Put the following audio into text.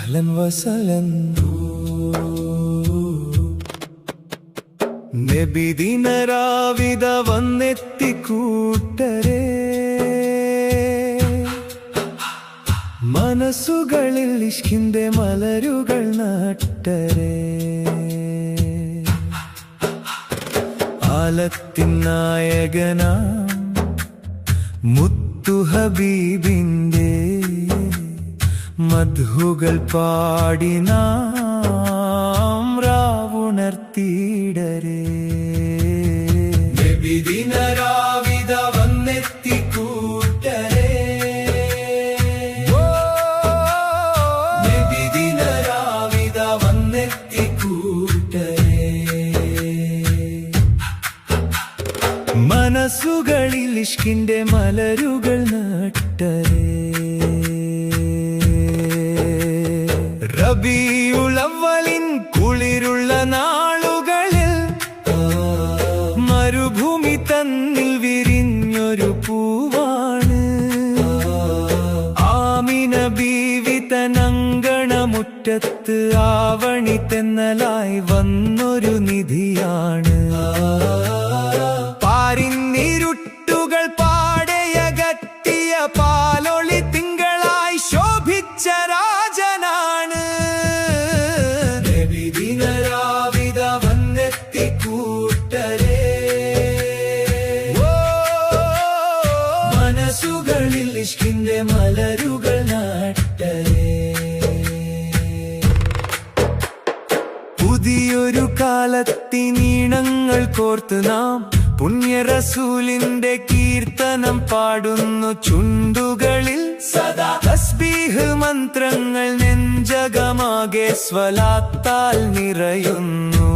അഹ്ലൻ വസഹ്ലൻ നബിദിനരാവിത വന്നെത്തി കൂട്ടരേ മനസ്സുകളിൽ ഇഷ്കിന്റെ മലരുകൾ നട്ടരേ ആലത്തിൻ നായകനാം മുത്തു ഹബീബിന്റെ മദ്ഹുകൾ പാടി നാം രാവുണർത്തിയിടരേ നബിദിനരാവിത വന്നെത്തി കൂട്ടരേ നബിദിനരാവിത വന്നെത്തി കൂട്ടരേ മനസ്സുകളിൽ ഇഷ്കിന്റെ മലരുകൾ നട്ടരേ റബീഉൽ അവ്വലിൻ കുളിരുള്ള നാളുകളിൽ മരുഭൂമി തന്നിൽ വിരിഞ്ഞൊരു പൂവാണ് ആമിന ബീവി തനങ്കണമുറ്റത്ത് ആവണി തെന്നലായി വന്നൊരു നിധിയാണ് പാരിന്നിരുട്ടുകൾ പാടയകറ്റിയ പാലൊളി തിങ്കളായി ശോഭിച്ച രാജനാണ് നബിദിനരാവിത വന്നെത്തി കൂട്ടരേ മനസ്സുകളിൽ ഇഷ്കിന്റെ മലരുകൾ നട്ടരേ പുതിയൊരു കാലത്തിനീണങ്ങൾ കോർത്ത് നാം പുണ്യ റസൂലിന്റെ കീർത്തനം പാടുന്നു ചുണ്ടുകളിൽ സദാ തസ്ബീഹ് മന്ത്രങ്ങൾ നെഞ്ചകമാകെ സ്വലാത്താൽ നിറയുന്നു